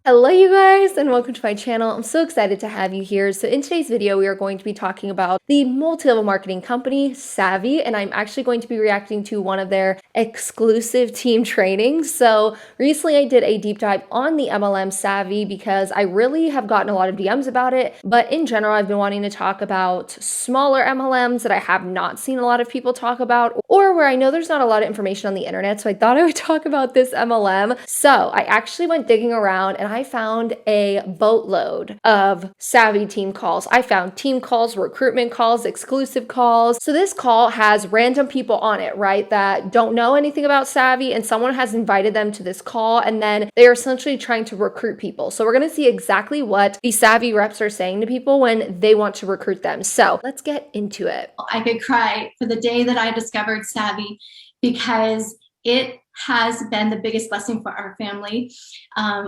Hello you guys and welcome to my channel. I'm so excited to have you here. So in today's video, we are going to be talking about the multi-level marketing company Savvi, and I'm actually going to be reacting to one of their exclusive team trainings. So recently I did a deep dive on the MLM Savvi because I really have gotten a lot of DMs about it, but in general, I've been wanting to talk about smaller MLMs that I have not seen a lot of people talk about, or where I know there's not a lot of information on the internet. So I thought I would talk about this MLM. So I actually went digging around and I found a boatload of Savvi team calls. I found team calls, recruitment calls, exclusive calls. So this call has random people on it, right, that don't know anything about Savvi, and someone has invited them to this call, and then they are essentially trying to recruit people. So we're going to see exactly what the Savvi reps are saying to people when they want to recruit them. So let's get into it. I could cry for the day that I discovered Savvi because it has been the biggest blessing for our family.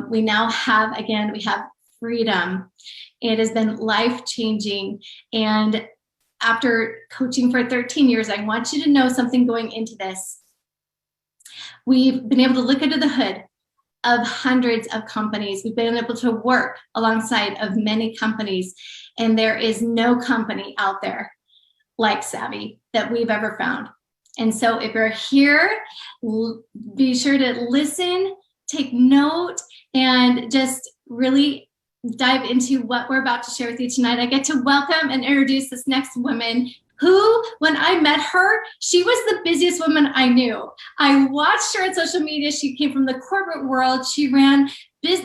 We now have, again, we have freedom. It has been life-changing. And after coaching for 13 years, I want you to know something going into this. We've been able to look under the hood of hundreds of companies. We've been able to work alongside of many companies, and there is no company out there like Savvi that we've ever found. And so if you're here, be sure to listen, take note, and just really dive into what we're about to share with you tonight. I get to welcome and introduce this next woman who, when I met her, she was the busiest woman I knew. I watched her on social media. She came from the corporate world. She ran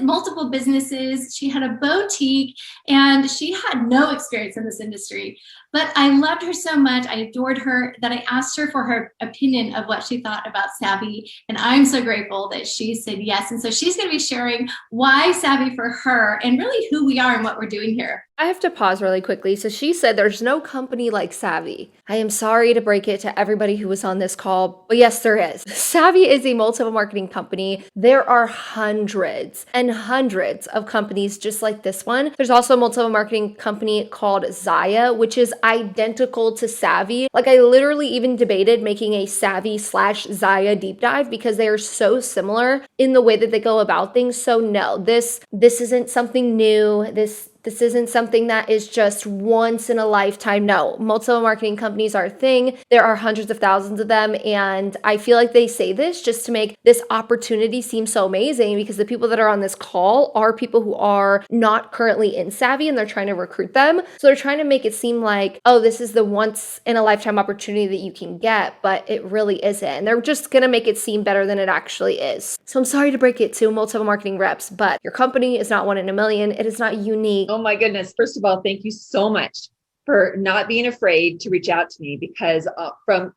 multiple businesses. She had a boutique, and she had no experience in this industry. But I loved her so much, I adored her, that I asked her for her opinion of what she thought about Savvi. And I'm so grateful that she said yes. And so she's going to be sharing why Savvi for her and really who we are and what we're doing here. I have to pause really quickly. So she said there's no company like Savvi. I am sorry to break it to everybody who was on this call, but yes, there is. Savvi is a multi-level marketing company. There are hundreds and hundreds of companies just like this one. There's also a multi-level marketing company called Zaya, which is identical to Savvi. Like, I literally even debated making a Savvi/Zaya deep dive because they are so similar in the way that they go about things. So no, this isn't something new. This isn't something that is just once in a lifetime. No, multi-level marketing companies are a thing. There are hundreds of thousands of them. And I feel like they say this just to make this opportunity seem so amazing, because the people that are on this call are people who are not currently in Savvi and they're trying to recruit them. So they're trying to make it seem like, oh, this is the once in a lifetime opportunity that you can get, but it really isn't. And they're just going to make it seem better than it actually is. So I'm sorry to break it to multi-level marketing reps, but your company is not one in a million. It is not unique. Oh my goodness. First of all, thank you so much for not being afraid to reach out to me, because from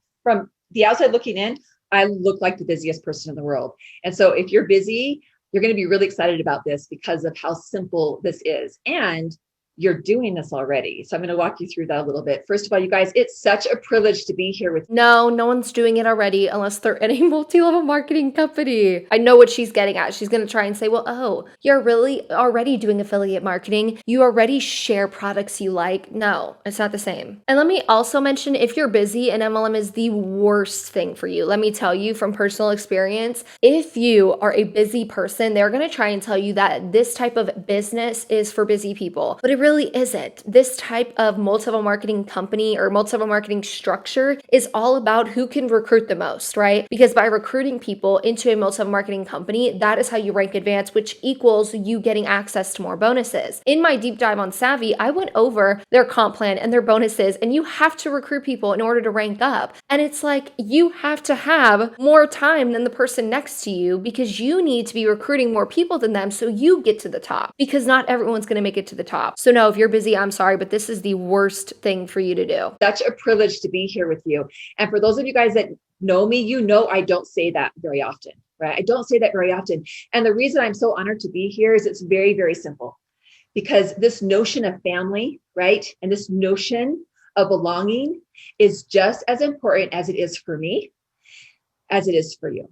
the outside looking in, I look like the busiest person in the world. And so if you're busy, you're going to be really excited about this because of how simple this is. And you're doing this already. So I'm going to walk you through that a little bit. First of all, you guys, it's such a privilege to be here with you. No one's doing it already unless they're in a multi-level marketing company. I know what she's getting at. She's going to try and say, well, oh, you're really already doing affiliate marketing. You already share products you like. No, it's not the same. And let me also mention, if you're busy, an MLM is the worst thing for you. Let me tell you from personal experience, if you are a busy person, they're going to try and tell you that this type of business is for busy people, but it really isn't. This type of multi-level marketing company or multi-level marketing structure is all about who can recruit the most, right? Because by recruiting people into a multi-level marketing company, that is how you rank advance, which equals you getting access to more bonuses. In my deep dive on Savvi, I went over their comp plan and their bonuses, and you have to recruit people in order to rank up. And it's like, you have to have more time than the person next to you because you need to be recruiting more people than them so you get to the top, because not everyone's going to make it to the top. So no, if you're busy, I'm sorry, but this is the worst thing for you to do. Such a privilege to be here with you. And for those of you guys that know me, you know I don't say that very often, right? I don't say that very often. And the reason I'm so honored to be here is it's very, very simple. Because this notion of family, right? And this notion of belonging is just as important as it is for me, as it is for you.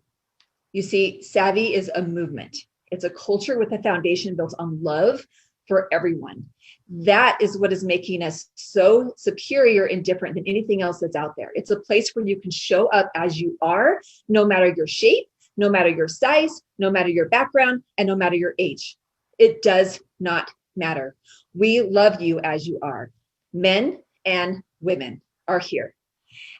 You see, Savvi is a movement. It's a culture with a foundation built on love for everyone. That is what is making us so superior and different than anything else that's out there. It's a place where you can show up as you are, no matter your shape, no matter your size, no matter your background, and no matter your age. It does not matter. We love you as you are. Men and women are here.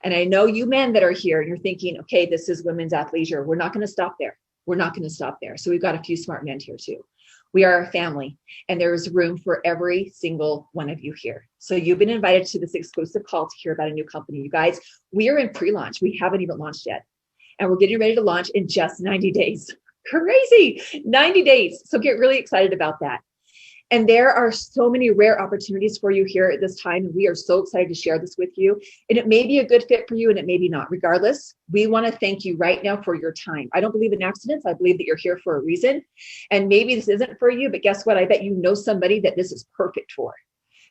And I know you men that are here, and you're thinking, okay, this is women's athleisure. We're not going to stop there. We're not going to stop there. So we've got a few smart men here too. We are a family, and there's room for every single one of you here. So you've been invited to this exclusive call to hear about a new company. You guys, we are in pre-launch. We haven't even launched yet. And we're getting ready to launch in just 90 days. Crazy, 90 days. So get really excited about that. And there are so many rare opportunities for you here at this time. And we are so excited to share this with you. And it may be a good fit for you and it may be not. Regardless, we want to thank you right now for your time. I don't believe in accidents. I believe that you're here for a reason. And maybe this isn't for you, but guess what? I bet you know somebody that this is perfect for,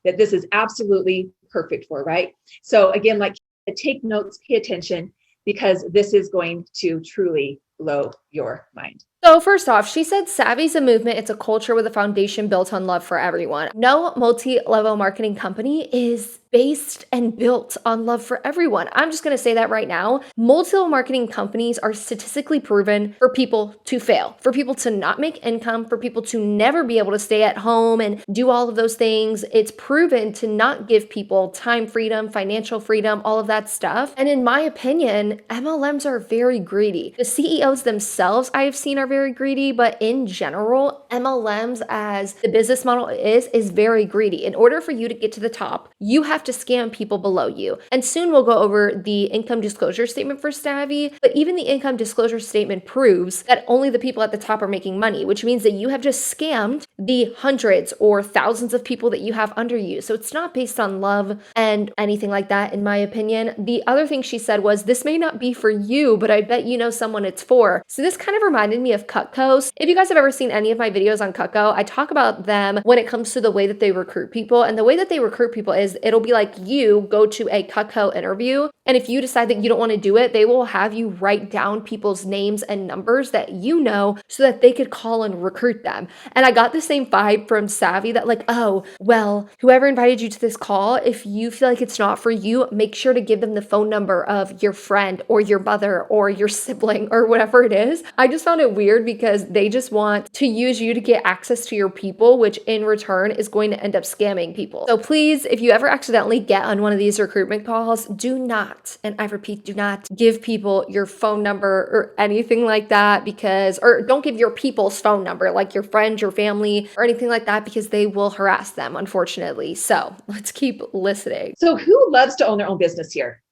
that this is absolutely perfect for, right? So again, like, take notes, pay attention, because this is going to truly blow your mind. So first off, she said Savvi's a movement. It's a culture with a foundation built on love for everyone. No multi-level marketing company is based and built on love for everyone. I'm just going to say that right now. Multi-level marketing companies are statistically proven for people to fail, for people to not make income, for people to never be able to stay at home and do all of those things. It's proven to not give people time freedom, financial freedom, all of that stuff. And in my opinion, MLMs are very greedy. The CEOs themselves I have seen are very greedy, but in general, MLMs as the business model is very greedy. In order for you to get to the top, you have to scam people below you. And soon we'll go over the income disclosure statement for Savvi, but even the income disclosure statement proves that only the people at the top are making money, which means that you have just scammed the hundreds or thousands of people that you have under you. So it's not based on love and anything like that, in my opinion. The other thing she said was, this may not be for you, but I bet you know someone it's for. So this kind of reminded me of Cutco. If you guys have ever seen any of my videos on Cutco, I talk about them when it comes to the way that they recruit people. And the way that they recruit people is it'll be like you go to a Cutco interview, and if you decide that you don't want to do it, they will have you write down people's names and numbers that you know so that they could call and recruit them. And I got the same vibe from Savvi that like, oh, well, whoever invited you to this call, if you feel like it's not for you, make sure to give them the phone number of your friend or your mother or your sibling or whatever it is. I just found it weird because they just want to use you to get access to your people, which in return is going to end up scamming people. So please, if you ever accidentally get on one of these recruitment calls, do not, and I repeat, do not give people your phone number or anything like that, because, or don't give your people's phone number, like your friends, your family, or anything like that, because they will harass them, unfortunately. So let's keep listening. So who loves to own their own business here?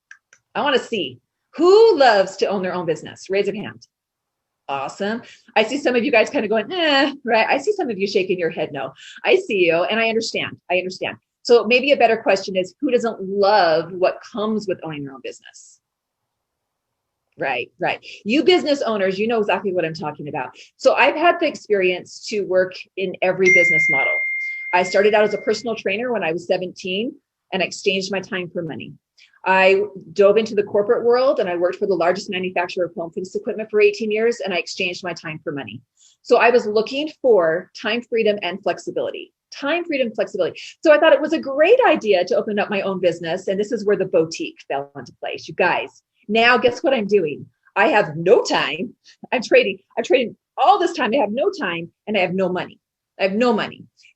I want to see who loves to own their own business. Raise your hand. Awesome. I see some of you guys kind of going, right? I see some of you shaking your head no. I see you, and I understand. So maybe a better question is, who doesn't love what comes with owning their own business? Right. You business owners, you know exactly what I'm talking about. So I've had the experience to work in every business model. I started out as a personal trainer when I was 17 and exchanged my time for money. I dove into the corporate world and I worked for the largest manufacturer of home fitness equipment for 18 years and I exchanged my time for money. So I was looking for time freedom and flexibility. So I thought it was a great idea to open up my own business. And this is where the boutique fell into place. You guys, now guess what I'm doing? I have no time. I'm trading all this time. I have no time and I have no money.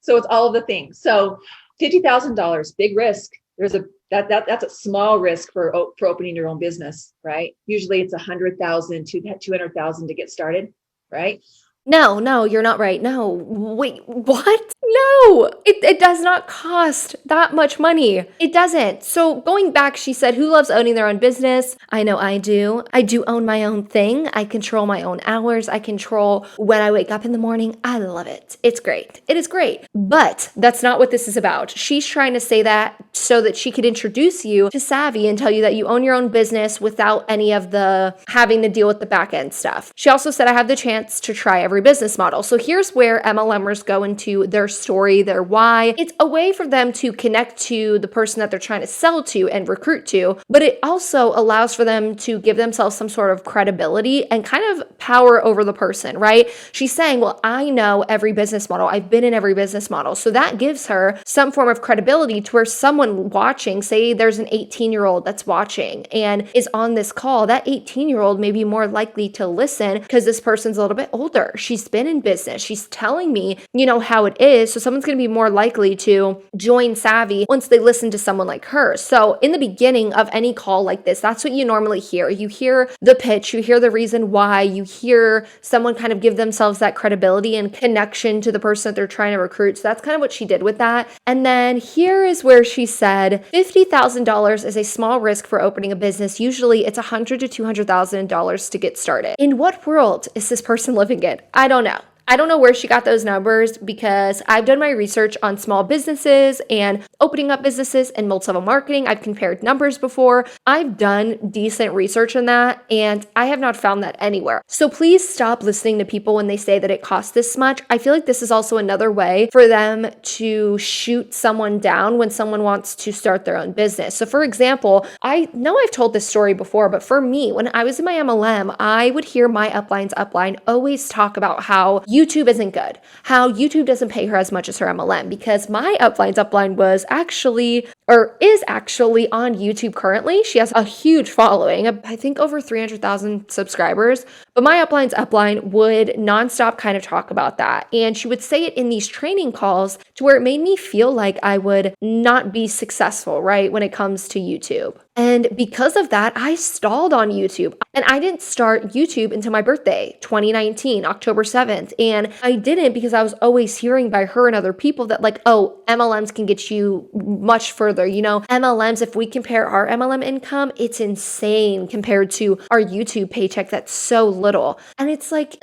So it's all of the things. So $50,000, big risk. That's a small risk for opening your own business, right? Usually it's 100,000 to 200,000 to get started, right? No, you're not right. No, wait, what? No, it does not cost that much money. It doesn't. So going back, she said, who loves owning their own business? I know I do. I do own my own thing. I control my own hours. I control when I wake up in the morning. I love it. It's great. It is great. But that's not what this is about. She's trying to say that so that she could introduce you to Savvi and tell you that you own your own business without any of the having to deal with the back end stuff. She also said, I have the chance to try every business model. So here's where MLMers go into their story, their why. It's a way for them to connect to the person that they're trying to sell to and recruit to, but it also allows for them to give themselves some sort of credibility and kind of power over the person, right? She's saying, well, I know every business model. I've been in every business model. So that gives her some form of credibility to where someone watching, say there's an 18-year-old that's watching and is on this call, that 18-year-old may be more likely to listen because this person's a little bit older. She's been in business. She's telling me, how it is. So someone's going to be more likely to join Savvi once they listen to someone like her. So in the beginning of any call like this, that's what you normally hear. You hear the pitch, you hear the reason why, you hear someone kind of give themselves that credibility and connection to the person that they're trying to recruit. So that's kind of what she did with that. And then here is where she said, $50,000 is a small risk for opening a business. Usually it's $100,000 to $200,000 to get started. In what world is this person living in? I don't know. I don't know where she got those numbers because I've done my research on small businesses and opening up businesses and multi-level marketing. I've compared numbers before. I've done decent research on that and I have not found that anywhere. So please stop listening to people when they say that it costs this much. I feel like this is also another way for them to shoot someone down when someone wants to start their own business. So for example, I know I've told this story before, but for me, when I was in my MLM, I would hear my upline's upline always talk about how YouTube isn't good, how YouTube doesn't pay her as much as her MLM, because my upline's upline was actually, or is actually on YouTube currently. She has a huge following, I think over 300,000 subscribers, but my upline's upline would nonstop kind of talk about that. And she would say it in these training calls to where it made me feel like I would not be successful, right, when it comes to YouTube. And because of that, I stalled on YouTube. And I didn't start YouTube until my birthday, 2019, October 7th. And I didn't because I was always hearing by her and other people that like, oh, MLMs can get you much further. MLMs, if we compare our MLM income, it's insane compared to our YouTube paycheck that's so little. And it's like,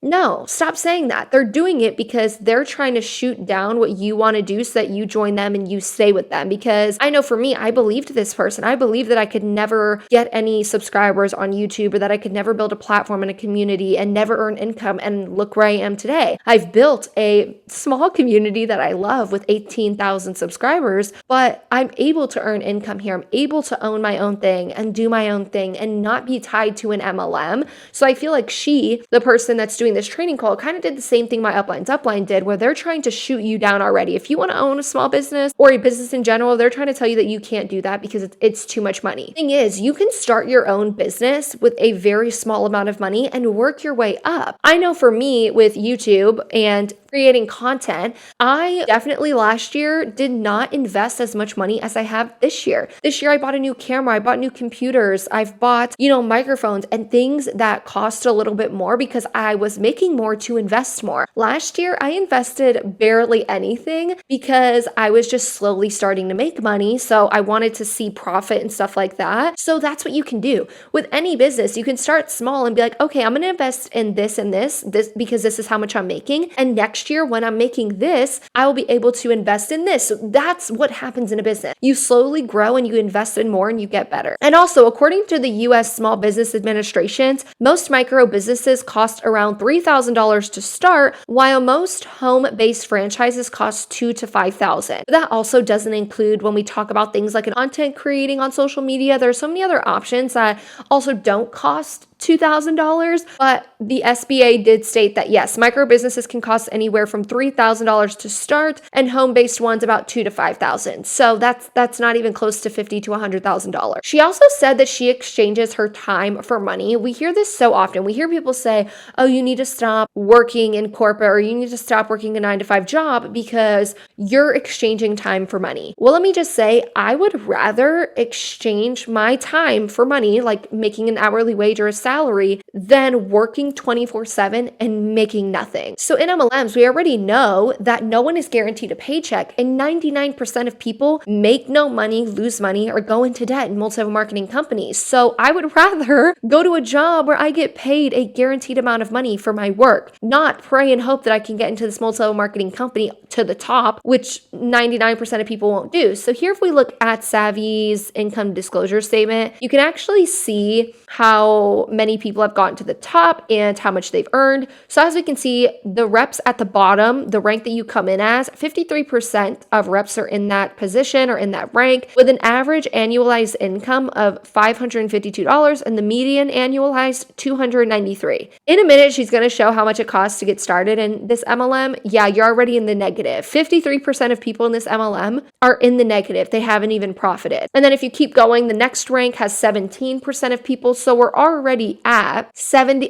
no, stop saying that. They're doing it because they're trying to shoot down what you want to do so that you join them and you stay with them. Because I know for me, I believed this person. I believed that I could never get any subscribers on YouTube or that I could never build a platform and a community and never earn income. And look where I am today. I've built a small community that I love with 18,000 subscribers, but I'm able to earn income here. I'm able to own my own thing and do my own thing and not be tied to an MLM. So I feel like she, the person that's doing this training call, kind of did the same thing my upline's upline did, where they're trying to shoot you down already. If you want to own a small business or a business in general, they're trying to tell you that you can't do that because it's too much money. The thing is, you can start your own business with a very small amount of money and work your way up. I know for me with YouTube and creating content, I definitely last year did not invest as much money as I have this year. This year I bought a new camera, I bought new computers, I've bought, microphones and things that cost a little bit more because I was making more to invest more. Last year I invested barely anything because I was just slowly starting to make money. So I wanted to see profit and stuff like that. So that's what you can do with any business. You can start small and be like, okay, I'm going to invest in this and this because this is how much I'm making. And next year when I'm making this, I will be able to invest in this. So that's what happens in a business. You slowly grow and you invest in more and you get better. And also, according to the US Small Business Administrations, most micro businesses cost around $3,000 to start, while most home-based franchises cost $2,000 to $5,000. That also doesn't include when we talk about things like an content creating on social media. There are so many other options that also don't cost $2,000, but the SBA did state that yes, micro businesses can cost anywhere from $3,000 to start, and home-based ones about $2,000 to $5,000. So that's not even close to $50,000 to $100,000. She also said that she exchanges her time for money. We hear this so often. We hear people say, "Oh, you need to stop working in corporate, or you need to stop working a 9-to-5 job because you're exchanging time for money." Well, let me just say, I would rather exchange my time for money, like making an hourly wage or a salary, than working 24/7 and making nothing. So in MLMs, we already know that no one is guaranteed a paycheck, and 99% of people make no money, lose money, or go into debt in multi-level marketing companies. So I would rather go to a job where I get paid a guaranteed amount of money for my work, not pray and hope that I can get into this multi-level marketing company to the top, which 99% of people won't do. So here, if we look at Savvi's income disclosure statement, you can actually see how many many people have gotten to the top and how much they've earned. So as we can see, the reps at the bottom, the rank that you come in as, 53% of reps are in that position or in that rank with an average annualized income of $552 and the median annualized $293. In a minute, she's going to show how much it costs to get started in this MLM. Yeah, you're already in the negative. 53% of people in this MLM are in the negative. They haven't even profited. And then if you keep going, the next rank has 17% of people. So we're already at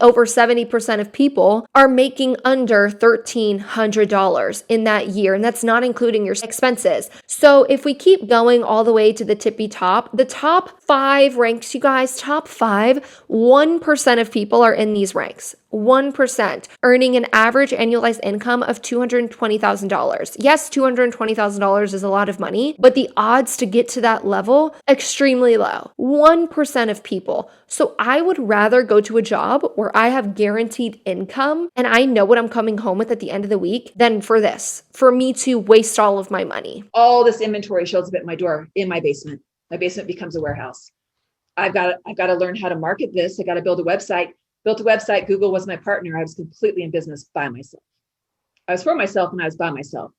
over 70% of people are making under $1,300 in that year. And that's not including your expenses. So if we keep going all the way to the tippy top, the top 5 ranks, you guys, top 5, 1% of people are in these ranks. 1%, earning an average annualized income of $220,000. Yes, $220,000 is a lot of money, but the odds to get to that level, extremely low. 1% of people. So I would rather go to a job where I have guaranteed income and I know what I'm coming home with at the end of the week than for me to waste all of my money. All this inventory shows up at my door in my basement. My basement becomes a warehouse. I've got to learn how to market this. I got to build a website. Built a website. Google was my partner. I was completely in business by myself. I was for myself and I was by myself.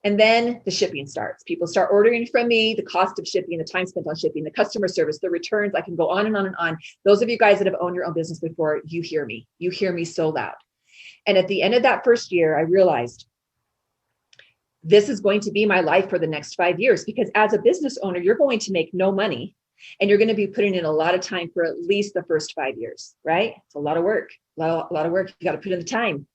And then the shipping starts. People start ordering from me, the cost of shipping, the time spent on shipping, the customer service, the returns. I can go on and on and on. Those of you guys that have owned your own business before, you hear me. You hear me so loud. And at the end of that first year, I realized this is going to be my life for the next 5 years, because as a business owner, you're going to make no money. And you're going to be putting in a lot of time for at least the first 5 years, right? It's a lot of work, a lot of work. You got to put in the time.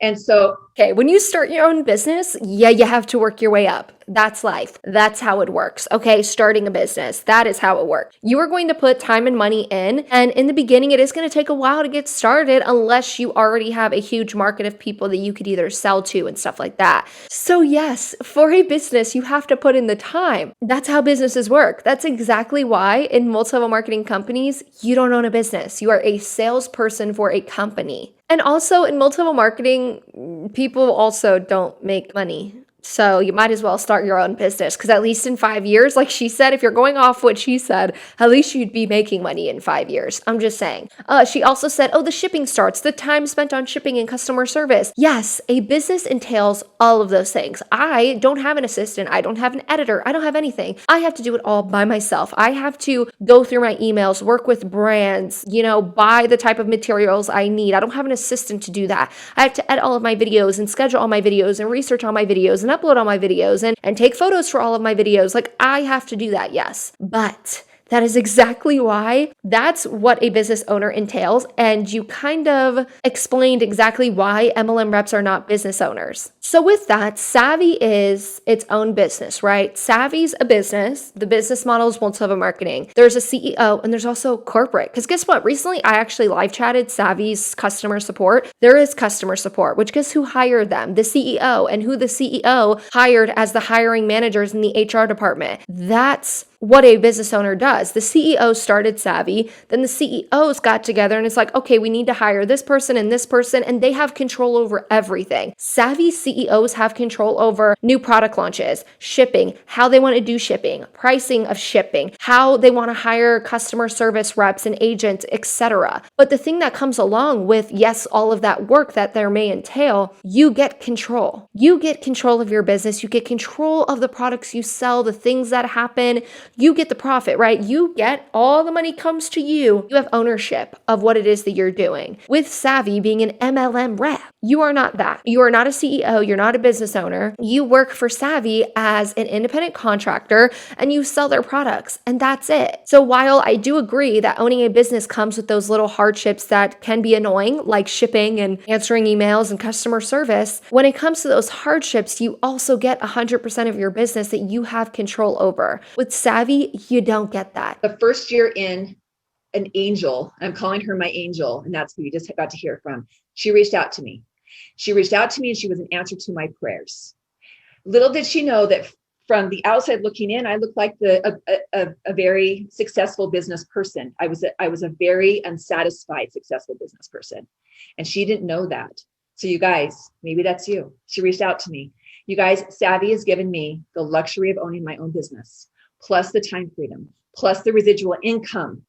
And so, okay, when you start your own business, yeah, you have to work your way up. That's life. That's how it works. Okay, starting a business, that is how it works. You are going to put time and money in, and in the beginning, it is going to take a while to get started unless you already have a huge market of people that you could either sell to and stuff like that. So yes, for a business, you have to put in the time. That's how businesses work. That's exactly why in multi-level marketing companies, you don't own a business. You are a salesperson for a company. And also in multi-level marketing, people also don't make money. So you might as well start your own business, because at least in 5 years, like she said, if you're going off what she said, at least you'd be making money in 5 years. I'm just saying. She also said, the shipping starts, the time spent on shipping and customer service. Yes, a business entails all of those things. I don't have an assistant. I don't have an editor. I don't have anything. I have to do it all by myself. I have to go through my emails, work with brands, buy the type of materials I need. I don't have an assistant to do that. I have to edit all of my videos and schedule all my videos and research all my videos and upload all my videos and take photos for all of my videos. Like, I have to do that, yes. But that is exactly why that's what a business owner entails. And you kind of explained exactly why MLM reps are not business owners. So with that, Savvi is its own business, right? Savvi's a business. The business model is multi-level marketing. There's a CEO and there's also corporate. Because guess what? Recently, I actually live chatted Savvi's customer support. There is customer support, which guess who hired them? The CEO, and who the CEO hired as the hiring managers in the HR department. That's what a business owner does. The CEO started Savvi, then the CEOs got together and it's like, okay, we need to hire this person, and they have control over everything. Savvi CEOs have control over new product launches, shipping, how they want to do shipping, pricing of shipping, how they want to hire customer service reps and agents, etc. But the thing that comes along with, yes, all of that work that there may entail, you get control. You get control of your business. You get control of the products you sell, the things that happen. You get the profit, right? You get all the money comes to you. You have ownership of what it is that you're doing. With Savvi being an MLM rep, you are not that. You are not a CEO. You're not a business owner. You work for Savvi as an independent contractor and you sell their products, and that's it. So while I do agree that owning a business comes with those little hardships that can be annoying, like shipping and answering emails and customer service, when it comes to those hardships, you also get 100% of your business that you have control over. With Savvi, you don't get that. the first year in, an angel, I'm calling her my angel, and that's who you just got to hear from. She reached out to me. And she was an answer to my prayers. Little did she know that from the outside looking in, I looked like a very successful business person. I was a very unsatisfied, successful business person. And she didn't know that. So you guys, maybe that's you. She reached out to me. You guys, Savvi has given me the luxury of owning my own business, plus the time freedom, plus the residual income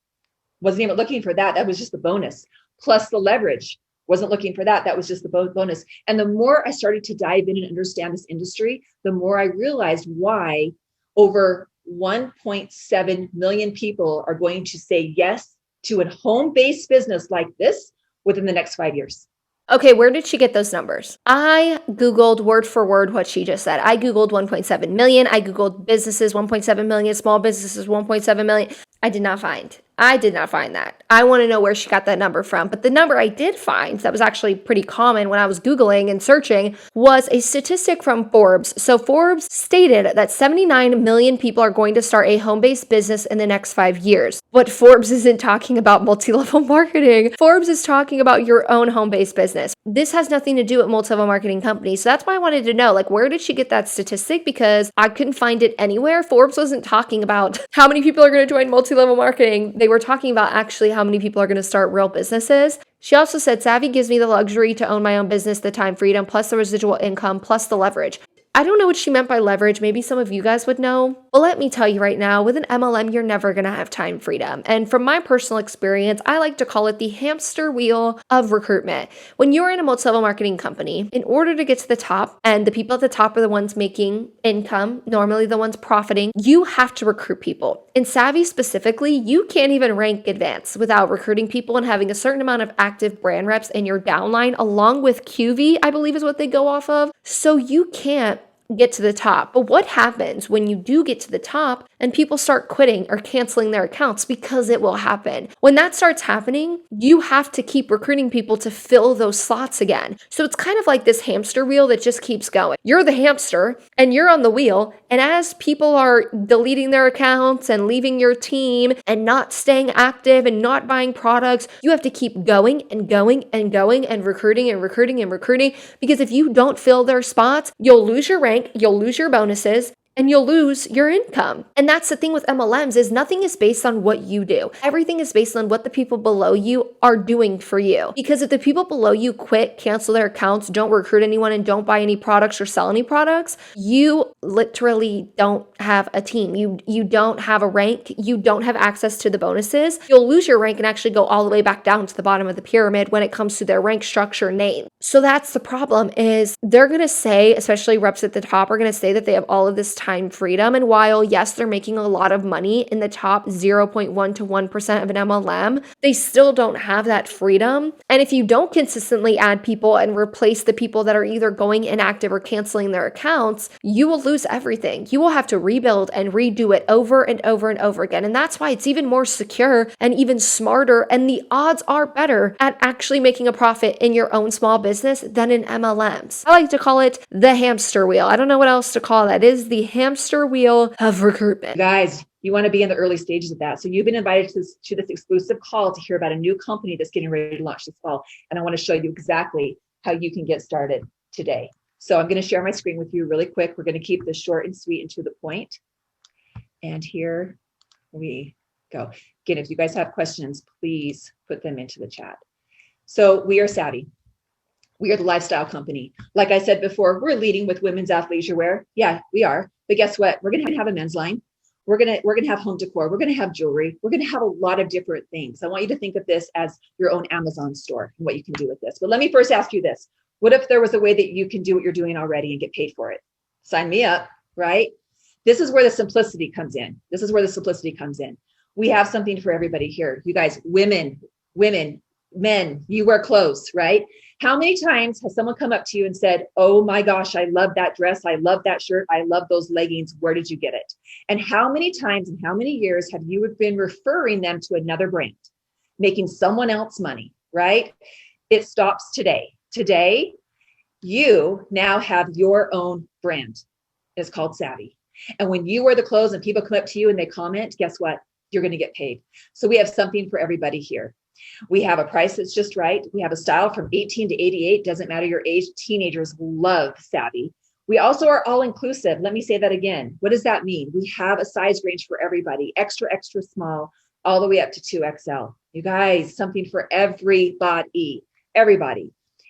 Wasn't even looking for that. That was just the bonus. Plus the leverage. Wasn't looking for that. That was just the bonus. And the more I started to dive in and understand this industry, the more I realized why over 1.7 million people are going to say yes to a home-based business like this within the next 5 years. Okay, where did she get those numbers? I Googled word for word what she just said. I Googled 1.7 million. I Googled businesses, 1.7 million, small businesses, 1.7 million. I did not find that. I want to know where she got that number from. But the number I did find that was actually pretty common when I was Googling and searching was a statistic from Forbes. So Forbes stated that 79 million people are going to start a home-based business in the next 5 years. But Forbes isn't talking about multi-level marketing. Forbes is talking about your own home-based business. This has nothing to do with multi-level marketing companies. So that's why I wanted to know, like, where did she get that statistic? Because I couldn't find it anywhere. Forbes wasn't talking about how many people are going to join multi-level marketing. They were talking about actually how many people are going to start real businesses. She also said, Savvi gives me the luxury to own my own business, the time freedom, plus the residual income, plus the leverage. I don't know what she meant by leverage. Maybe some of you guys would know. But let me tell you right now, with an MLM, you're never going to have time freedom. And from my personal experience, I like to call it the hamster wheel of recruitment. When you're in a multi-level marketing company, in order to get to the top, and the people at the top are the ones making income, normally the ones profiting, you have to recruit people. In Savvi specifically, you can't even rank advanced without recruiting people and having a certain amount of active brand reps in your downline, along with QV, I believe is what they go off of. So you can't get to the top. But what happens when you do get to the top and people start quitting or canceling their accounts? Because it will happen. When that starts happening, you have to keep recruiting people to fill those slots again. So it's kind of like this hamster wheel that just keeps going. You're the hamster and you're on the wheel. And as people are deleting their accounts and leaving your team and not staying active and not buying products, you have to keep going and going and going and recruiting and recruiting and recruiting. Because if you don't fill their spots, you'll lose your rank, you'll lose your bonuses, and you'll lose your income. And that's the thing with MLMs is nothing is based on what you do. Everything is based on what the people below you are doing for you. Because if the people below you quit, cancel their accounts, don't recruit anyone, and don't buy any products or sell any products, you literally don't have a team. You don't have a rank. You don't have access to the bonuses. You'll lose your rank and actually go all the way back down to the bottom of the pyramid when it comes to their rank structure name. So that's the problem is they're going to say, especially reps at the top are going to say that they have all of this time freedom. And while, yes, they're making a lot of money in the top 0.1 to 1% of an MLM, they still don't have that freedom. And if you don't consistently add people and replace the people that are either going inactive or canceling their accounts, you will lose everything. You will have to rebuild and redo it over and over and over again. And that's why it's even more secure and even smarter. And the odds are better at actually making a profit in your own small business than in MLMs. I like to call it the hamster wheel. I don't know what else to call that. It is the hamster wheel of recruitment. Guys, you want to be in the early stages of that. So you've been invited to this exclusive call to hear about a new company that's getting ready to launch this fall. And I want to show you exactly how you can get started today. So I'm going to share my screen with you really quick. We're going to keep this short and sweet and to the point. And here we go. Again, if you guys have questions, please put them into the chat. So we are Savvi. We are the lifestyle company. Like I said before, we're leading with women's athleisure wear. Yeah, we are. But guess what? We're going to have a men's line. We're going to have home decor. We're going to have jewelry. We're going to have a lot of different things. I want you to think of this as your own Amazon store and what you can do with this. But let me first ask you this. What if there was a way that you can do what you're doing already and get paid for it? Sign me up, right? This is where the simplicity comes in. This is where the simplicity comes in. We have something for everybody here. You guys, women, men, you wear clothes, right? How many times has someone come up to you and said, oh my gosh, I love that dress. I love that shirt. I love those leggings. Where did you get it? And how many times and how many years have you been referring them to another brand, making someone else money, right? It stops today. Today, you now have your own brand. It's called Savvi. And when you wear the clothes and people come up to you and they comment, guess what? You're going to get paid. So we have something for everybody here. We have a price that's just right. We have a style from 18 to 88. Doesn't matter your age. Teenagers love Savvi. We also are all inclusive. Let me say that again. What does that mean? We have a size range for everybody, extra, extra small, all the way up to 2XL. You guys, something for everybody.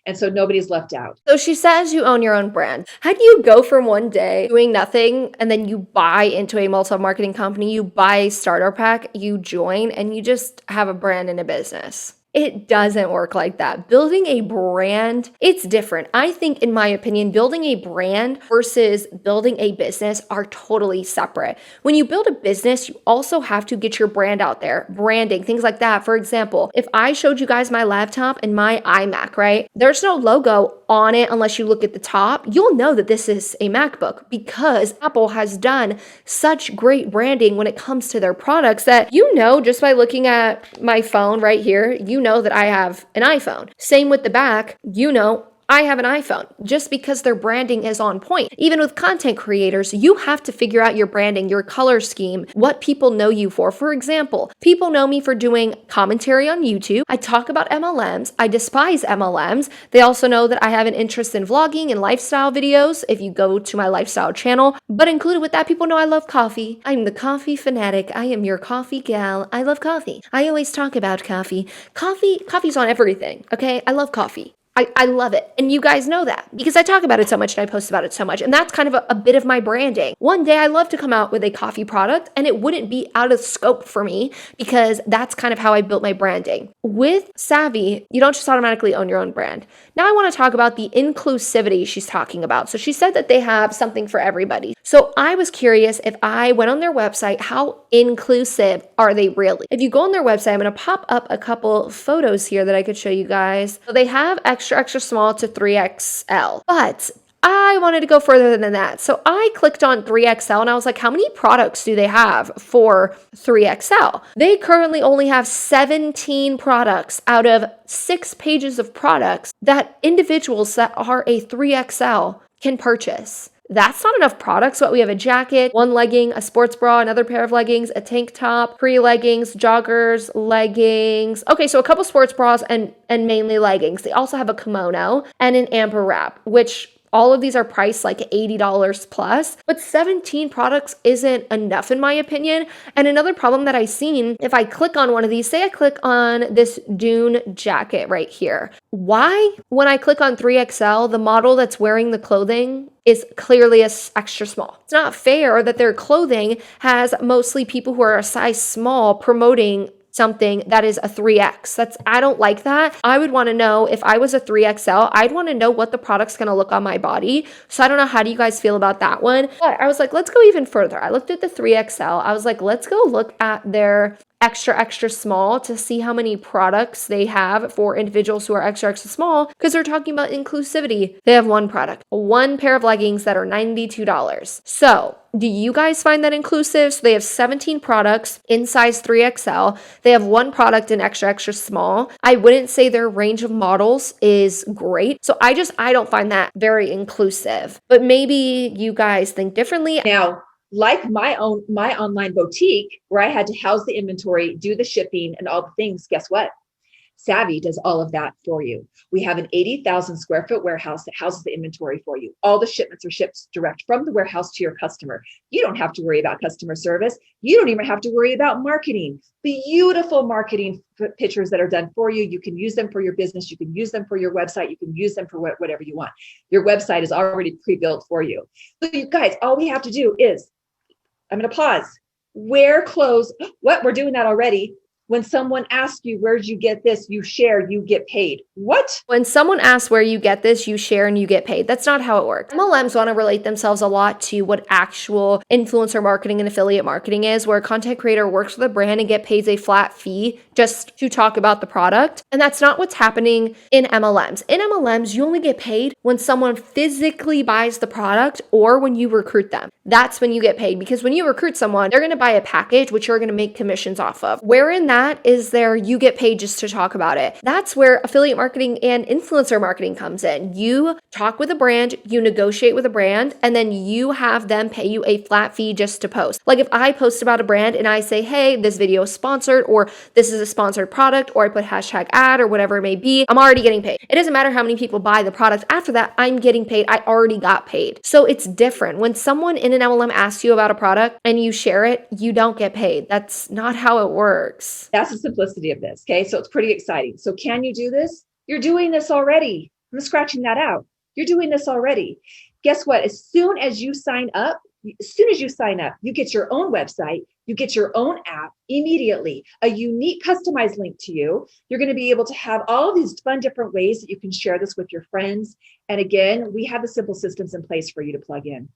And so nobody's left out. So she says you own your own brand. How do you go from one day doing nothing and then you buy into a multi-marketing company, you buy a starter pack, you join, and you just have a brand and a business? It doesn't work like that. Building a brand, it's different. I think, in my opinion, building a brand versus building a business are totally separate. When you build a business, you also have to get your brand out there, branding, things like that. For example, if I showed you guys my laptop and my iMac, right? There's no logo on it unless you look at the top. You'll know that this is a MacBook because Apple has done such great branding when it comes to their products that you know just by looking at my phone right here, you know that I have an iPhone. Same with the back, you know I have an iPhone just because their branding is on point. Even with content creators, you have to figure out your branding, your color scheme, what people know you for. For example, people know me for doing commentary on YouTube. I talk about MLMs. I despise MLMs. They also know that I have an interest in vlogging and lifestyle videos if you go to my lifestyle channel. But included with that, people know I love coffee. I'm the coffee fanatic. I am your coffee gal. I love coffee. I always talk about coffee. Coffee's on everything, okay? I love coffee. I love it. And you guys know that because I talk about it so much and I post about it so much. And that's kind of a bit of my branding. One day I love to come out with a coffee product and it wouldn't be out of scope for me because that's kind of how I built my branding. With Savvi, you don't just automatically own your own brand. Now I want to talk about the inclusivity she's talking about. So she said that they have something for everybody. So I was curious if I went on their website, how inclusive are they really? If you go on their website, I'm going to pop up a couple photos here that I could show you guys. So they have extra small to 3XL, but I wanted to go further than that. So I clicked on 3XL and I was like, how many products do they have for 3XL? They currently only have 17 products out of 6 pages of products that individuals that are a 3XL can purchase. That's not enough products, but we have a jacket, one legging, a sports bra, another pair of leggings, a tank top, 3 leggings, joggers, leggings. Okay, so a couple sports bras and mainly leggings. They also have a kimono and an amber wrap, which all of these are priced like $80 plus, but 17 products isn't enough in my opinion. And another problem that I've seen, if I click on one of these, say I click on this Dune jacket right here. Why, when I click on 3XL, the model that's wearing the clothing is clearly extra small? It's not fair that their clothing has mostly people who are a size small promoting something that is a 3X. I don't like that. I would want to know if I was a 3XL, I'd want to know what the product's going to look on my body. So I don't know, how do you guys feel about that one? But I was like, let's go even further. I looked at the 3XL. I was like, let's go look at their extra small to see how many products they have for individuals who are extra small, because they're talking about inclusivity. They have one product, one pair of leggings that are $92. So do you guys find that inclusive? So they have 17 products in size 3XL. They have one product in extra small. I wouldn't say their range of models is great. So I don't find that very inclusive, but maybe you guys think differently. Now, like my online boutique, where I had to house the inventory, do the shipping and all the things, guess what? Savvi does all of that for you. We have an 80,000 square foot warehouse that houses the inventory for you. All the shipments are shipped direct from the warehouse to your customer. You don't have to worry about customer service. You don't even have to worry about marketing. Beautiful marketing pictures that are done for you. You can use them for your business. You can use them for your website. You can use them for whatever you want. Your website is already pre-built for you. So you guys, all we have to do is, I'm going to pause. Wear clothes. What? We're doing that already. When someone asks you, where'd you get this? You share, you get paid. What? When someone asks where you get this, you share and you get paid. That's not how it works. MLMs want to relate themselves a lot to what actual influencer marketing and affiliate marketing is, where a content creator works with a brand and get paid a flat fee just to talk about the product. And that's not what's happening in MLMs. In MLMs, you only get paid when someone physically buys the product or when you recruit them. That's when you get paid, because when you recruit someone, they're going to buy a package, which you're going to make commissions off of. Where in that is there you get paid just to talk about it. That's where affiliate marketing and influencer marketing comes in. You talk with a brand, you negotiate with a brand, and then you have them pay you a flat fee just to post. Like if I post about a brand and I say, hey, this video is sponsored, or this is a sponsored product, or I put hashtag ad or whatever it may be, I'm already getting paid. It doesn't matter how many people buy the product. After that, I'm getting paid. I already got paid. So it's different. When someone in an MLM asks you about a product and you share it, you don't get paid. That's not how it works. That's the simplicity of this. Okay. So it's pretty exciting. So can you do this? You're doing this already. I'm scratching that out. You're doing this already. Guess what? As soon as you sign up, you get your own website, you get your own app immediately, a unique customized link to you. You're going to be able to have all of these fun different ways that you can share this with your friends. And again, we have the simple systems in place for you to plug in.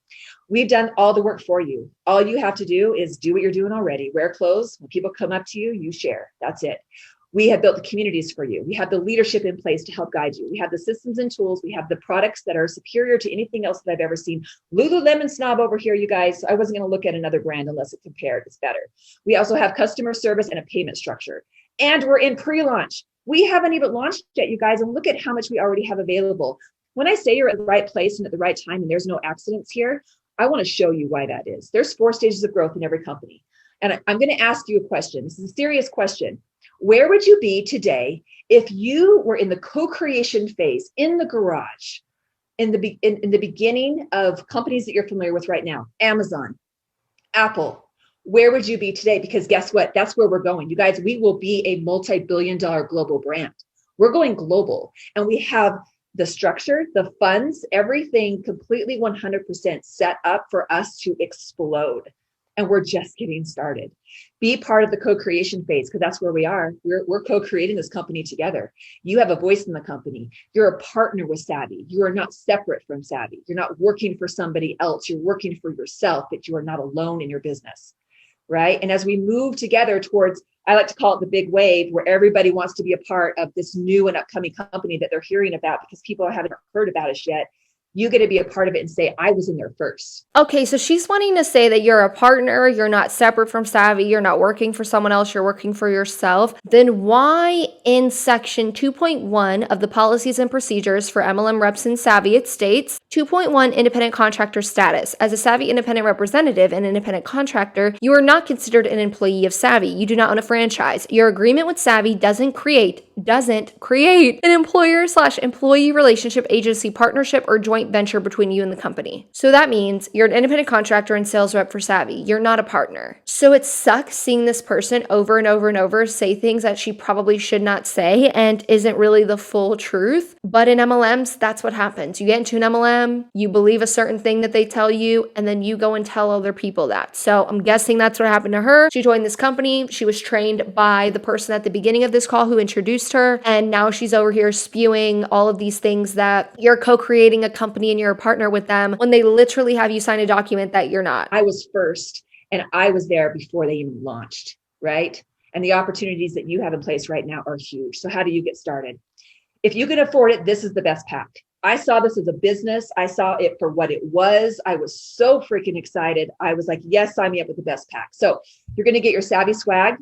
We've done all the work for you. All you have to do is do what you're doing already. Wear clothes. When people come up to you, you share. That's it. We have built the communities for you. We have the leadership in place to help guide you. We have the systems and tools. We have the products that are superior to anything else that I've ever seen. Lululemon snob over here, you guys. I wasn't going to look at another brand unless it compared. It's better. We also have customer service and a payment structure. And we're in pre-launch. We haven't even launched yet, you guys. And look at how much we already have available. When I say you're at the right place and at the right time and there's no accidents here, I want to show you why that is. There's 4 stages of growth in every company. And I'm going to ask you a question. This is a serious question. Where would you be today if you were in the co-creation phase in the garage, in the beginning of companies that you're familiar with right now? Amazon, Apple, where would you be today? Because guess what? That's where we're going. You guys, we will be a multi-billion-dollar global brand. We're going global, and we have the structure, the funds, everything completely 100% set up for us to explode. And we're just getting started. Be part of the co-creation phase, because that's where we are. We're co-creating this company together. You have a voice in the company. You're a partner with Savvi. You are not separate from Savvi. You're not working for somebody else. You're working for yourself, but you are not alone in your business, right? And as we move together towards, I like to call it the big wave, where everybody wants to be a part of this new and upcoming company that they're hearing about because people haven't heard about us yet. You get to be a part of it and say, I was in there first. Okay, so she's wanting to say that you're a partner, you're not separate from Savvi, you're not working for someone else, you're working for yourself. Then why in section 2.1 of the policies and procedures for MLM reps in Savvi, it states 2.1 independent contractor status. As a Savvi independent representative and independent contractor, you are not considered an employee of Savvi. You do not own a franchise. Your agreement with Savvi doesn't create an employer/employee relationship, agency, partnership, or joint venture between you and the company. So that means you're an independent contractor and sales rep for Savvi. You're not a partner. So it sucks seeing this person over and over and over say things that she probably should not say and isn't really the full truth. But in MLMs, that's what happens. You get into an MLM, you believe a certain thing that they tell you, and then you go and tell other people that. So I'm guessing that's what happened to her. She joined this company. She was trained by the person at the beginning of this call who introduced her. And now she's over here spewing all of these things that you're co-creating a company and you're a partner with them when they literally have you sign a document that you're not. I was first, and I was there before they even launched, right? And the opportunities that you have in place right now are huge. So how do you get started? If you can afford it, this is the best pack. I saw this as a business. I saw it for what it was. I was so freaking excited. I was like, yes, sign me up with the best pack. So you're going to get your Savvi swag.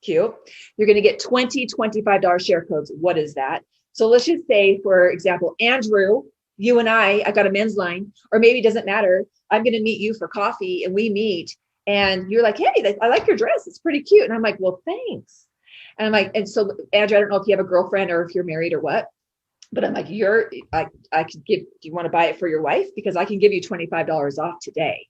Cute. You're going to get $25 share codes. What is that? So let's just say, for example, Andrew, you and I got a men's line, or maybe it doesn't matter. I'm going to meet you for coffee, and we meet, and you're like, hey, I like your dress. It's pretty cute. And I'm like, well, thanks. And I'm like, and so Andrew, I don't know if you have a girlfriend or if you're married or what, but I'm like, I could give, do you want to buy it for your wife? Because I can give you $25 off today.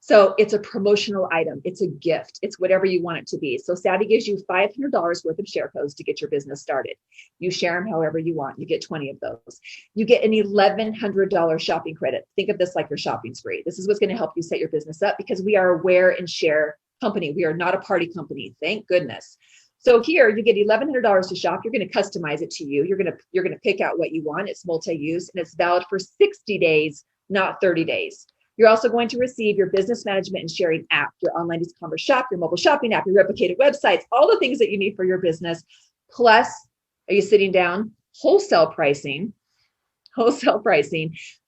So it's a promotional item. It's a gift. It's whatever you want it to be. So Savvi gives you $500 worth of share codes to get your business started. You share them however you want. You get 20 of those. You get an $1,100 shopping credit. Think of this like your shopping spree. This is what's going to help you set your business up, because we are a wear and share company. We are not a party company. Thank goodness. So here you get $1,100 to shop. You're going to customize it to you. You're going to pick out what you want. It's multi-use, and it's valid for 60 days, not 30 days. You're also going to receive your business management and sharing app, your online e-commerce shop, your mobile shopping app, your replicated websites, all the things that you need for your business. Plus, are you sitting down? Wholesale pricing,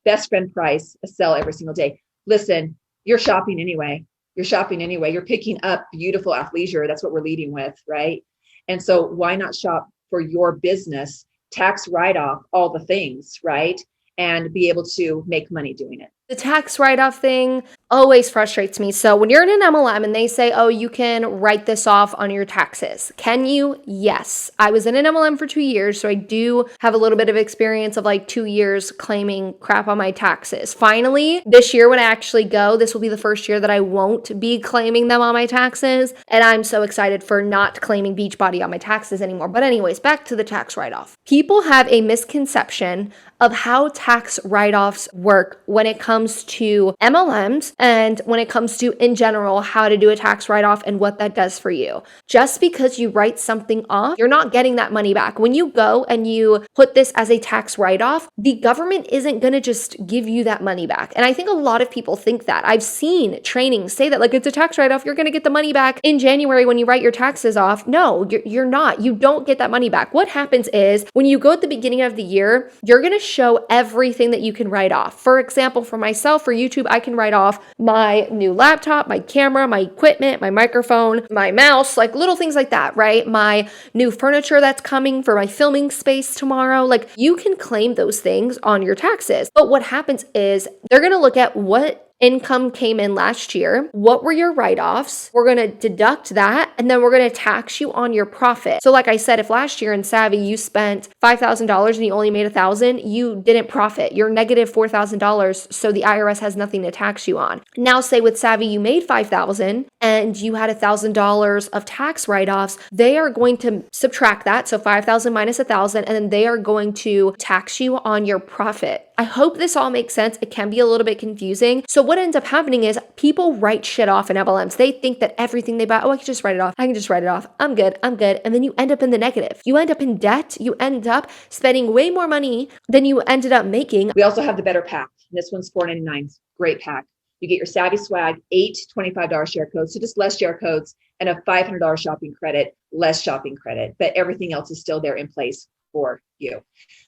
best friend price, a sell every single day. Listen, you're shopping anyway. You're picking up beautiful athleisure. That's what we're leading with, right? And so why not shop for your business, tax write-off, all the things, right? And be able to make money doing it. The tax write-off thing always frustrates me. So when you're in an MLM and they say, oh, you can write this off on your taxes. Can you? Yes. I was in an MLM for 2 years, so I do have a little bit of experience of like 2 years claiming crap on my taxes. Finally, this year when I actually go, this will be the first year that I won't be claiming them on my taxes. And I'm so excited for not claiming Beachbody on my taxes anymore. But anyways, back to the tax write-off. People have a misconception of how tax write-offs work when it comes to MLMs and when it comes to, in general, how to do a tax write-off and what that does for you. Just because you write something off, you're not getting that money back. When you go and you put this as a tax write-off, the government isn't going to just give you that money back. And I think a lot of people think that. I've seen trainings say that, like, it's a tax write-off, you're going to get the money back in January when you write your taxes off. No, you're not. You don't get that money back. What happens is when you go at the beginning of the year, you're going to show everything that you can write off. For example, for myself, for YouTube, I can write off my new laptop, my camera, my equipment, my microphone, my mouse, like little things like that, right? My new furniture that's coming for my filming space tomorrow. Like, you can claim those things on your taxes. But what happens is they're going to look at what income came in last year. What were your write-offs? We're going to deduct that, and then we're going to tax you on your profit. So like I said, if last year in Savvi you spent $5,000 and you only made $1,000, you didn't profit. You're negative $4,000, so the IRS has nothing to tax you on. Now say with Savvi you made $5,000 and you had $1,000 of tax write-offs, they are going to subtract that, so 5,000 minus 1,000, and then they are going to tax you on your profit. I hope this all makes sense. It can be a little bit confusing. So what ends up happening is people write shit off in MLMs. They think that everything they buy, oh, I can just write it off. I can just write it off. I'm good. I'm good. And then you end up in the negative. You end up in debt. You end up spending way more money than you ended up making. We also have the better pack. This one's $4.99. Great pack. You get your Savvi swag, 8 $25 share codes, so just less share codes, and a $500 shopping credit, less shopping credit, but everything else is still there in place for you.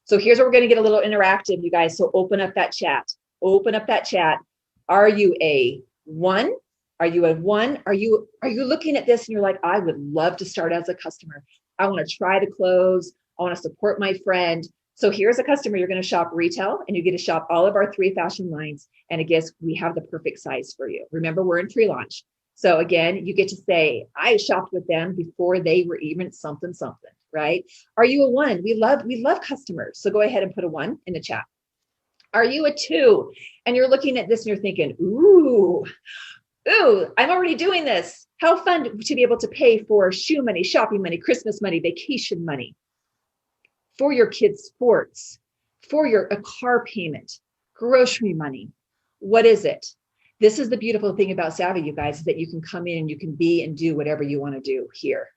So here's where we're going to get a little interactive, you guys. So open up that chat. Open up that chat. Are you a 1? Are you a 1? Are you looking at this and you're like, I would love to start as a customer. I want to try to close. I want to support my friend. So here's a customer. You're going to shop retail and you get to shop all of our 3 fashion lines. And I guess we have the perfect size for you. Remember, we're in pre-launch. So again, you get to say, I shopped with them before they were even something, right? Are you a 1? We love customers. So go ahead and put a 1 in the chat. Are you a 2? And you're looking at this and you're thinking, ooh, I'm already doing this. How fun to be able to pay for shoe money, shopping money, Christmas money, vacation money, for your kids' sports, for a car payment, grocery money. What is it? This is the beautiful thing about Savvi, you guys, is that you can come in and you can be and do whatever you want to do here.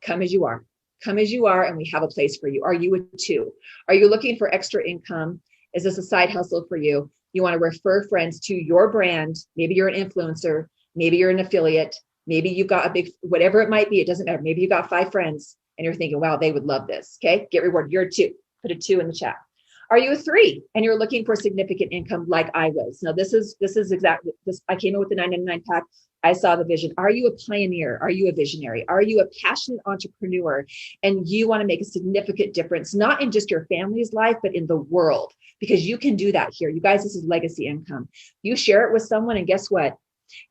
Come as you are. Come as you are, and we have a place for you. Are you a 2? Are you looking for extra income? Is this a side hustle for you? You want to refer friends to your brand. Maybe you're an influencer. Maybe you're an affiliate. Maybe you've got a big, whatever it might be, it doesn't matter. Maybe you got 5 friends and you're thinking, wow, they would love this. Okay, get rewarded. You're a 2. Put a 2 in the chat. Are you a 3 and you're looking for significant income like I was? Now, this is exactly this. I came in with the $9.99 pack. I saw the vision. Are you a pioneer? Are you a visionary? Are you a passionate entrepreneur? And you want to make a significant difference, not in just your family's life, but in the world, because you can do that here. You guys, this is legacy income. You share it with someone, and guess what?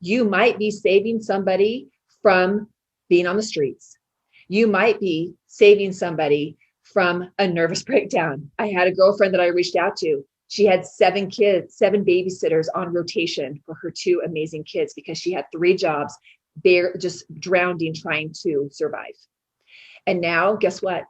You might be saving somebody from being on the streets. You might be saving somebody from a nervous breakdown. I had a girlfriend that I reached out to. She had 7 kids, 7 babysitters on rotation for her 2 amazing kids because she had 3 jobs, just drowning, trying to survive. And now, guess what?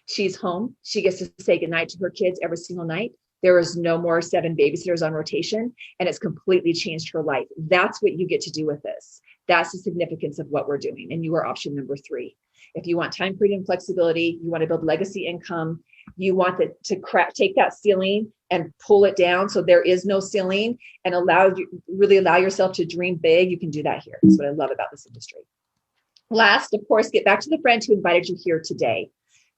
She's home. She gets to say goodnight to her kids every single night. There is no more 7 babysitters on rotation, and it's completely changed her life. That's what you get to do with this. That's the significance of what we're doing. And you are option number 3. If you want time, freedom, flexibility, you want to build legacy income, you want to take that ceiling and pull it down so there is no ceiling, and really allow yourself to dream big, you can do that here. That's what I love about this industry. Last, of course, get back to the friend who invited you here today.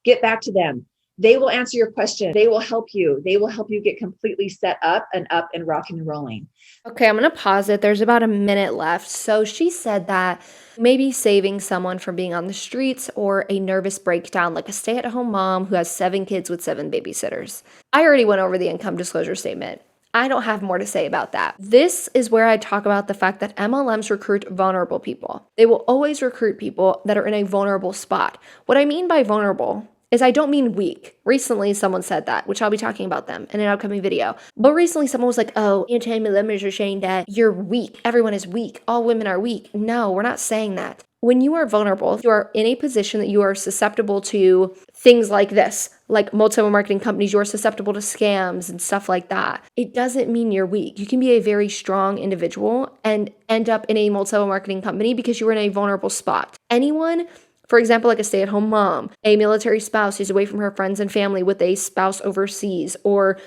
Get back to them. They will answer your question. They will help you. They will help you get completely set up and rocking and rolling. Okay, I'm going to pause it. There's about a minute left. So she said that maybe saving someone from being on the streets or a nervous breakdown, like a stay-at-home mom who has 7 kids with 7 babysitters. I already went over the income disclosure statement. I don't have more to say about that. This is where I talk about the fact that MLMs recruit vulnerable people. They will always recruit people that are in a vulnerable spot. What I mean by vulnerable is I don't mean weak. Recently, someone said that, which I'll be talking about them in an upcoming video. But recently, someone was like, oh, anti-MLMers are saying that you're weak. Everyone is weak. All women are weak. No, we're not saying that. When you are vulnerable, you are in a position that you are susceptible to things like this, like multi-level marketing companies, you're susceptible to scams and stuff like that. It doesn't mean you're weak. You can be a very strong individual and end up in a multi-level marketing company because you were in a vulnerable spot. Anyone, for example, like a stay-at-home mom, a military spouse who's away from her friends and family with a spouse overseas, or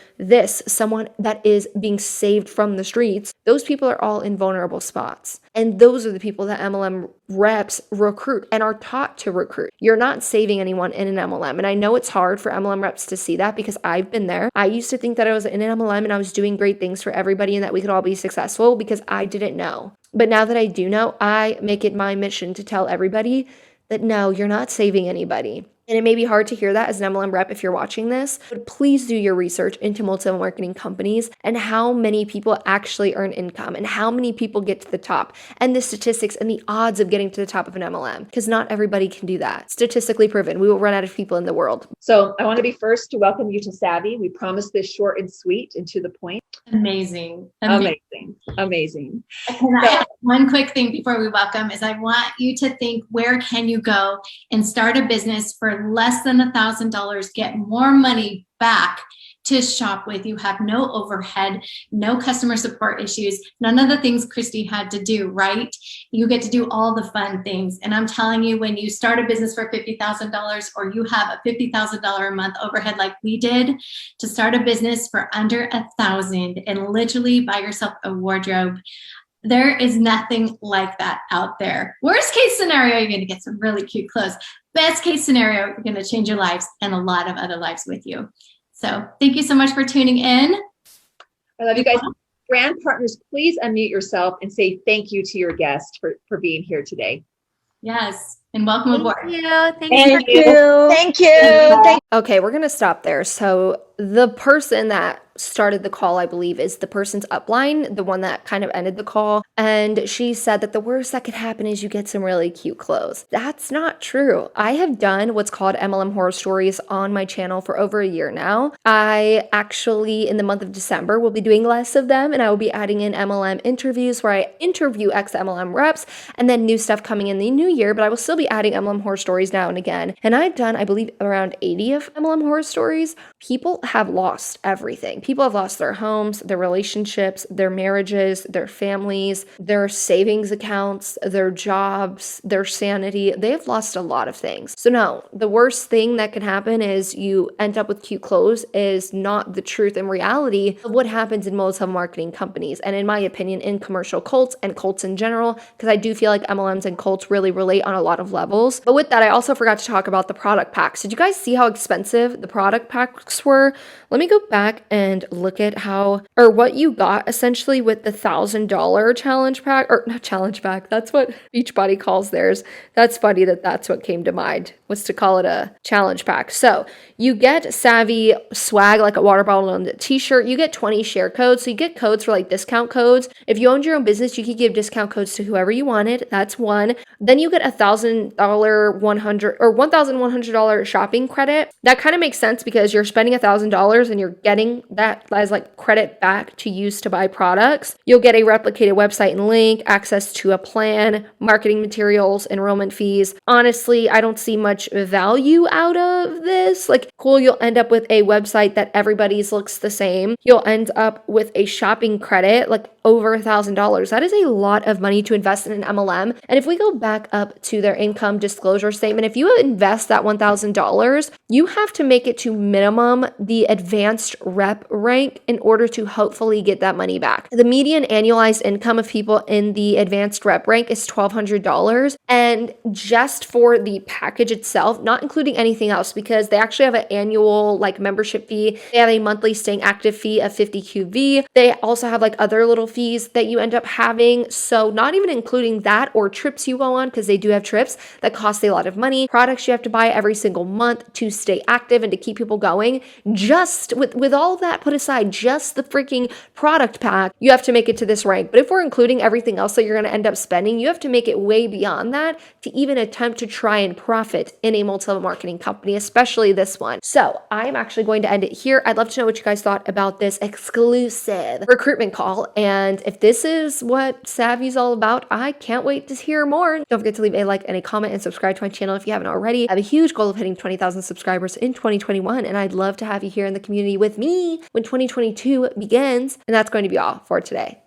someone that is being saved from the streets, those people are all in vulnerable spots. And those are the people that MLM reps recruit and are taught to recruit. You're not saving anyone in an MLM. And I know it's hard for MLM reps to see that because I've been there. I used to think that I was in an MLM and I was doing great things for everybody and that we could all be successful because I didn't know. But now that I do know, I make it my mission to tell everybody that no, you're not saving anybody. And it may be hard to hear that as an MLM rep if you're watching this, but please do your research into multi-level marketing companies and how many people actually earn income and how many people get to the top and the statistics and the odds of getting to the top of an MLM, because not everybody can do that. Statistically proven, we will run out of people in the world. So I want to be first to welcome you to Savvi. We promised this short and sweet and to the point. Amazing. Amazing. And I have one quick thing before we welcome is I want you to think, where can you go and start a business for less than $1,000, get more money back to shop with? You have no overhead, no customer support issues, none of the things Christy had to do, right? You get to do all the fun things. And I'm telling you, when you start a business for $50,000 or you have a $50,000 a month overhead like we did, to start a business for under $1,000 and literally buy yourself a wardrobe, there is nothing like that out there. Worst case scenario, you're going to get some really cute clothes. Best case scenario, you're going to change your lives and a lot of other lives with you. So thank you so much for tuning in. I love you guys. Brand partners, please unmute yourself and say thank you to your guest for being here today. Yes. And welcome aboard. Thank you. Okay, we're going to stop there. So the person that started the call, I believe, is the person's upline, the one that kind of ended the call. And she said that the worst that could happen is you get some really cute clothes. That's not true. I have done what's called MLM horror stories on my channel for over a year now. I actually, in the month of December, will be doing less of them, and I will be adding in MLM interviews where I interview ex-MLM reps, and then new stuff coming in the new year, but I will still be adding MLM horror stories now and again. And I've done, I believe, around 80 of MLM horror stories. People have lost everything. People have lost their homes, their relationships, their marriages, their families, their savings accounts, their jobs, their sanity. They have lost a lot of things. So no, the worst thing that can happen is you end up with cute clothes is not the truth and reality of what happens in multi-level marketing companies. And in my opinion, in commercial cults and cults in general, because I do feel like MLMs and cults really relate on a lot of levels. But with that, I also forgot to talk about the product packs. Did you guys see how expensive the product packs were? Let me go back and look at what you got essentially with the $1,000 challenge pack, or not challenge pack. That's what Beachbody calls theirs. That's funny that that's what came to mind, was to call it a challenge pack. So you get Savvi swag, like a water bottle and a t-shirt. You get 20 share codes. So you get codes for like discount codes. If you owned your own business, you could give discount codes to whoever you wanted. That's one. Then you get $1,100 shopping credit. That kind of makes sense because you're spending $1,000 and you're getting that as like credit back to use to buy products. You'll get a replicated website and link, access to a plan, marketing materials, enrollment fees. Honestly, I don't see much value out of this. Like, cool, you'll end up with a website that everybody's looks the same. You'll end up with a shopping credit, like over $1,000. That is a lot of money to invest in an MLM. And if we go back up to their income disclosure statement, if you invest that $1,000, you have to make it to minimum the advanced rep rank in order to hopefully get that money back. The median annualized income of people in the advanced rep rank is $1,200. And just for the package itself, not including anything else, because they actually have an annual like membership fee. They have a monthly staying active fee of 50 QV. They also have like other little fees that you end up having. So not even including that or trips you go on, because they do have trips that cost a lot of money, products you have to buy every single month to stay active and to keep people going. Just with all of that put aside just the freaking product pack, you have to make it to this rank. But if we're including everything else that you're going to end up spending, you have to make it way beyond that to even attempt to try and profit in a multi-level marketing company, especially this one. So I'm actually going to end it here. I'd love to know what you guys thought about this exclusive recruitment call. And if this is what Savvy's all about, I can't wait to hear more. Don't forget to leave a like and a comment and subscribe to my channel if you haven't already. I have a huge goal of hitting 20,000 subscribers in 2021, and I'd love to have you here in the community with me when 2022 begins. And that's going to be all for today.